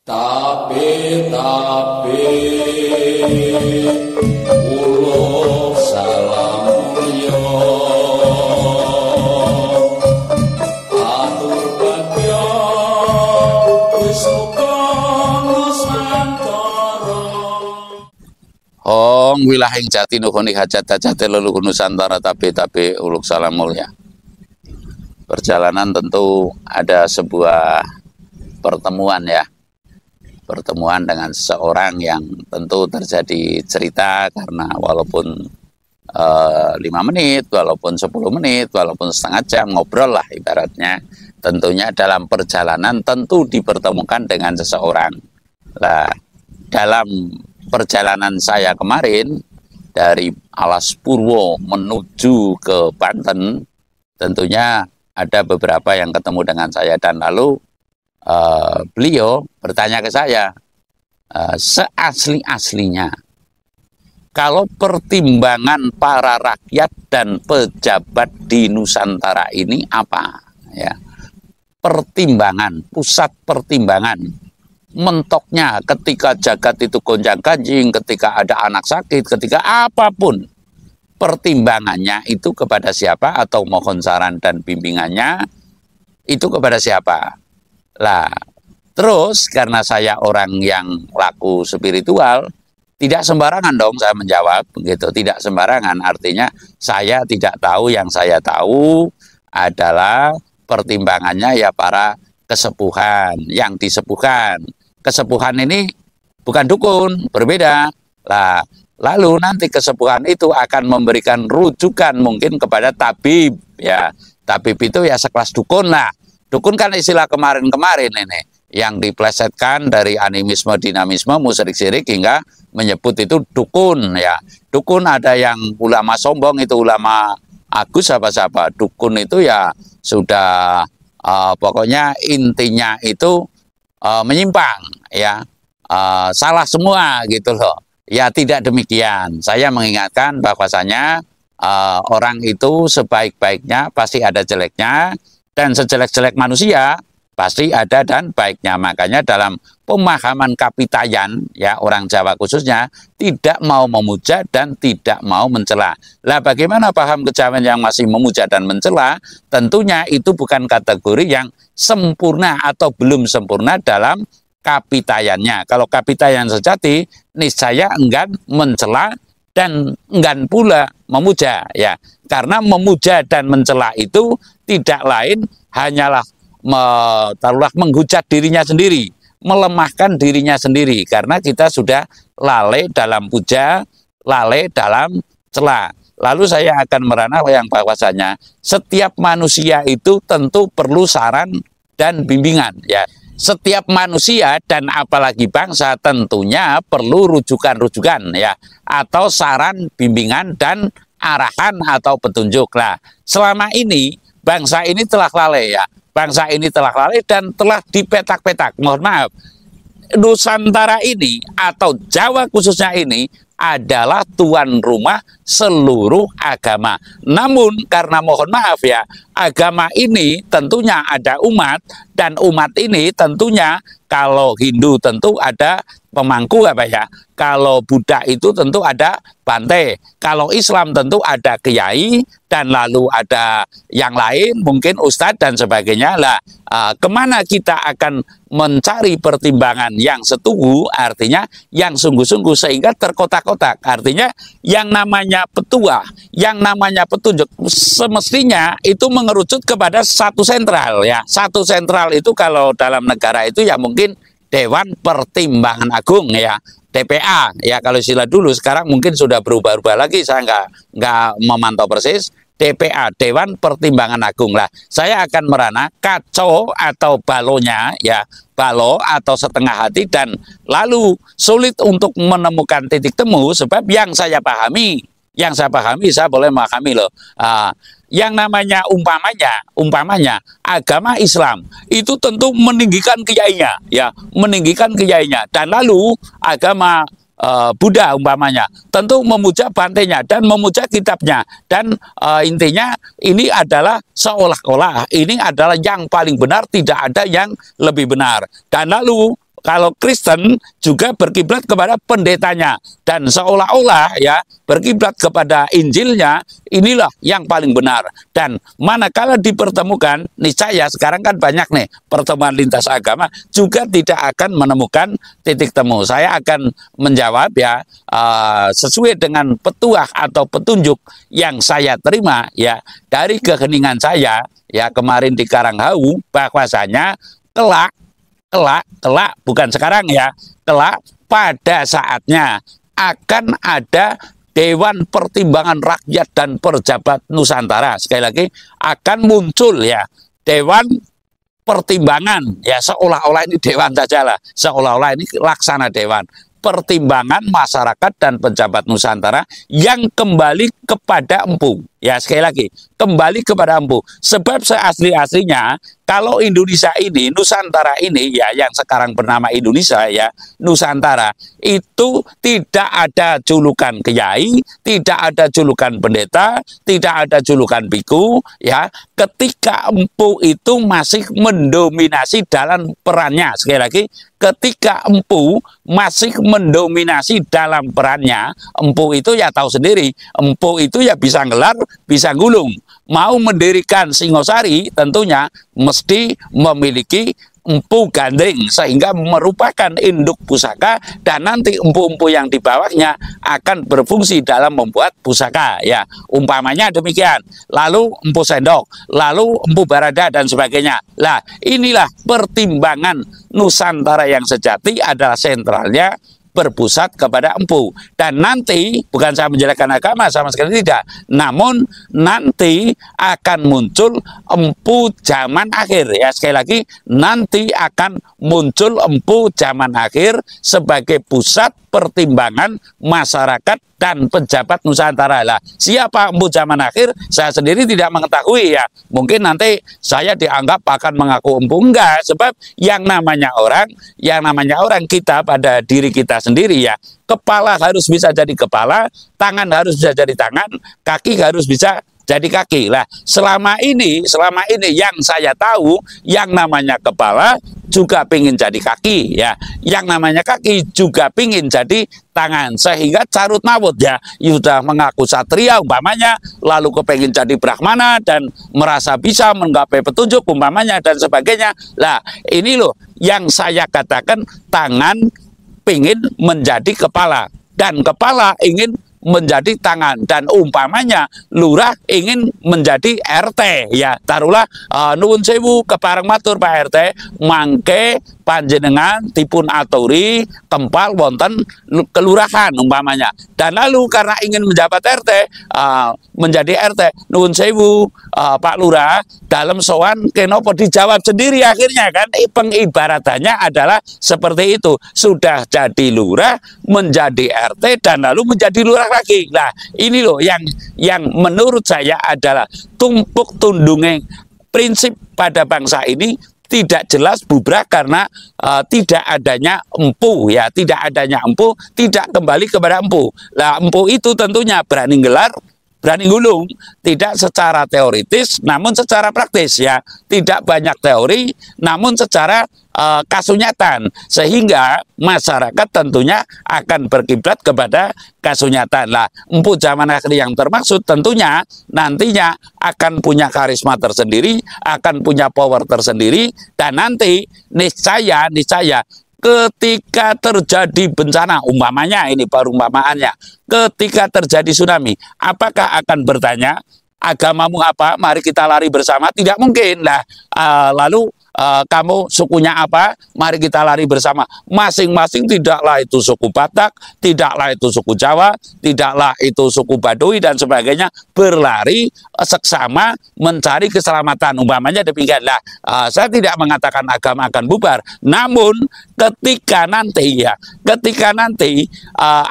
Tapi uluk salam mulya atur bagya wisuka Nusantara. Om wilahing jati nuhuni hajat-hajate leluhur Nusantara tapi uluk salam mulya. Perjalanan tentu ada sebuah pertemuan ya. Pertemuan dengan seseorang yang tentu terjadi cerita karena walaupun 5 menit, walaupun 10 menit, walaupun setengah jam ngobrol lah ibaratnya. Tentunya dalam perjalanan tentu dipertemukan dengan seseorang. Nah, dalam perjalanan saya kemarin dari Alas Purwo menuju ke Banten, tentunya ada beberapa yang ketemu dengan saya dan lalu beliau bertanya ke saya, seasli-aslinya, kalau pertimbangan para rakyat dan pejabat di Nusantara ini apa? Ya, pertimbangan, pusat pertimbangan, mentoknya ketika jagat itu gonjang-ganjing, ketika ada anak sakit, ketika apapun, pertimbangannya itu kepada siapa atau mohon saran dan bimbingannya itu kepada siapa? Lah, terus karena saya orang yang laku spiritual, tidak sembarangan dong saya menjawab, begitu. Tidak sembarangan, artinya saya tidak tahu, yang saya tahu adalah pertimbangannya ya para kesepuhan, yang disepuhkan. Kesepuhan ini bukan dukun, berbeda. Lah, lalu nanti kesepuhan itu akan memberikan rujukan mungkin kepada tabib, ya. Tabib itu ya sekelas dukun lah. Dukun kan istilah kemarin-kemarin ini yang diplesetkan dari animisme, dinamisme, musyrik syirik hingga menyebut itu dukun ya. Dukun ada yang ulama sombong, itu ulama Agus apa-apa. Dukun itu ya sudah pokoknya intinya itu menyimpang ya, salah semua gitu loh. Ya tidak demikian. Saya mengingatkan bahwasanya orang itu sebaik-baiknya pasti ada jeleknya. Dan sejelek-jelek manusia pasti ada dan baiknya. Makanya dalam pemahaman kapitayan, ya orang Jawa khususnya, tidak mau memuja dan tidak mau mencela. Lah bagaimana paham kejawen yang masih memuja dan mencela? Tentunya itu bukan kategori yang sempurna atau belum sempurna dalam kapitayannya. Kalau kapitayan sejati, niscaya enggan mencela dan enggan pula memuja ya, karena memuja dan mencela itu tidak lain hanyalah menghujat dirinya sendiri, melemahkan dirinya sendiri, karena kita sudah lalai dalam puja, lalai dalam cela. Lalu saya akan merana yang bahwasanya setiap manusia itu tentu perlu saran dan bimbingan ya. Setiap manusia dan apalagi bangsa tentunya perlu rujukan-rujukan ya, atau saran, bimbingan dan arahan atau petunjuk. Lah, selama ini bangsa ini telah lalai ya. Bangsa ini telah lalai dan telah dipetak-petak. Mohon maaf. Nusantara ini atau Jawa khususnya ini adalah tuan rumah seluruh agama. Namun karena mohon maaf ya, agama ini tentunya ada umat, dan umat ini tentunya kalau Hindu tentu ada pemangku apa ya, kalau Buddha itu tentu ada bante, kalau Islam tentu ada kiai, dan lalu ada yang lain mungkin ustadz dan sebagainya. Lah kemana kita akan mencari pertimbangan yang setuju, artinya yang sungguh-sungguh sehingga terkotak-kotak. Artinya yang namanya petua, yang namanya petunjuk semestinya itu mengerucut kepada satu sentral ya. Satu sentral itu kalau dalam negara itu ya mungkin Dewan Pertimbangan Agung ya, DPA ya kalau istilah dulu. Sekarang mungkin sudah berubah-ubah lagi, saya nggak memantau persis. DPA, Dewan Pertimbangan Agung. Lah saya akan merana kacau atau balonya ya, balo atau setengah hati, dan lalu sulit untuk menemukan titik temu. Sebab yang saya pahami, saya boleh memahami loh, yang namanya umpamanya agama Islam itu tentu meninggikan kiainya ya, meninggikan kiainya, dan lalu agama Buddha umpamanya tentu memuja bantenya dan memuja kitabnya, dan intinya ini adalah seolah-olah ini adalah yang paling benar, tidak ada yang lebih benar. Dan lalu kalau Kristen juga berkiblat kepada pendetanya, dan seolah-olah ya berkiblat kepada Injilnya, inilah yang paling benar. Dan manakala dipertemukan, niscaya sekarang kan banyak nih pertemuan lintas agama, juga tidak akan menemukan titik temu. Saya akan menjawab ya sesuai dengan petuah atau petunjuk yang saya terima ya dari keheningan saya ya kemarin di Karanghawu, bahwasanya kelak bukan sekarang ya, kelak pada saatnya akan ada Dewan Pertimbangan Rakyat dan Pejabat Nusantara. Sekali lagi akan muncul ya Dewan Pertimbangan, ya seolah-olah ini dewan sajalah, seolah-olah ini laksana dewan pertimbangan masyarakat dan pejabat Nusantara yang kembali kepada empu. Ya sekali lagi, kembali kepada empu. Sebab seasli-aslinya kalau Indonesia ini, Nusantara ini ya yang sekarang bernama Indonesia ya, Nusantara itu tidak ada julukan kiai, tidak ada julukan pendeta, tidak ada julukan biku ya, ketika empu itu masih mendominasi dalam perannya. Sekali lagi, ketika empu masih mendominasi dalam perannya, empu itu ya tahu sendiri, empu itu ya bisa ngelar, bisa gulung. Mau mendirikan Singosari tentunya mesti memiliki empu gandring, sehingga merupakan induk pusaka, dan nanti empu-empu yang di bawahnya akan berfungsi dalam membuat pusaka ya, umpamanya demikian. Lalu empu sendok, lalu empu barada dan sebagainya. Lah inilah pertimbangan Nusantara yang sejati adalah sentralnya berpusat kepada empu. Dan nanti bukan saya menjelekkan agama, sama sekali tidak, namun nanti akan muncul empu zaman akhir ya. Sekali lagi, nanti akan muncul empu zaman akhir sebagai pusat pertimbangan masyarakat dan pejabat Nusantara. Lah, siapa empu zaman akhir? Saya sendiri tidak mengetahui ya. Mungkin nanti saya dianggap akan mengaku empu, enggak, sebab yang namanya orang kita pada diri kita sendiri ya. Kepala harus bisa jadi kepala, tangan harus bisa jadi tangan, kaki harus bisa jadi kaki. Lah, selama ini yang saya tahu, yang namanya kepala juga pingin jadi kaki ya, yang namanya kaki juga pingin jadi tangan, sehingga carut mawut ya, sudah mengaku satria umpamanya, lalu kepingin jadi brahmana dan merasa bisa menggapai petunjuk umpamanya dan sebagainya. Lah ini loh yang saya katakan, tangan pingin menjadi kepala dan kepala ingin menjadi tangan, dan umpamanya lurah ingin menjadi RT ya, taruhlah nuwun sewu kepareng matur Pak RT, mangke panjenengan dipun aturi kempal wonten kelurahan umpamanya, dan lalu karena ingin menjabat RT menjadi RT, nuwun sewu Pak Lurah dalam sowan kenapa dijawab sendiri akhirnya kan. Pengibaratannya adalah seperti itu, sudah jadi lurah menjadi RT dan lalu menjadi lurah lagi. Nah ini loh yang menurut saya adalah tumpuk tundungnya prinsip pada bangsa ini tidak jelas bubrah karena tidak adanya empu ya, tidak adanya empu, tidak kembali kepada empu. Nah empu itu tentunya berani gelar, berani gulung, tidak secara teoritis namun secara praktis ya, tidak banyak teori namun secara kasunyatan, sehingga masyarakat tentunya akan berkiblat kepada kasunyatan. Lah empu zaman akhir yang termaksud tentunya nantinya akan punya karisma tersendiri, akan punya power tersendiri, dan nanti niscaya ketika terjadi bencana, umpamanya ini perumpamaannya, ketika terjadi tsunami, apakah akan bertanya agamamu apa, mari kita lari bersama? Tidak mungkin. Lah lalu kamu sukunya apa, mari kita lari bersama? Masing-masing, tidaklah itu suku Batak, tidaklah itu suku Jawa, tidaklah itu suku Baduy dan sebagainya, berlari seksama mencari keselamatan umpamanya demikian. Lah saya tidak mengatakan agama akan bubar, namun ketika nanti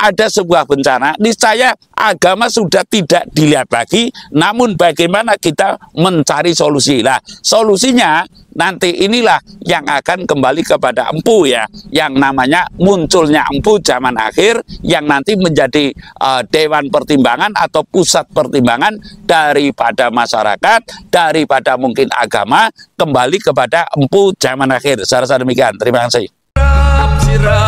ada sebuah bencana, niscaya agama sudah tidak dilihat lagi, namun bagaimana kita mencari solusi. Lah solusinya nanti inilah yang akan kembali kepada empu ya, yang namanya munculnya empu zaman akhir yang nanti menjadi dewan pertimbangan atau pusat pertimbangan daripada masyarakat, daripada mungkin agama, kembali kepada empu zaman akhir. Saya rasa demikian. Terima kasih. sira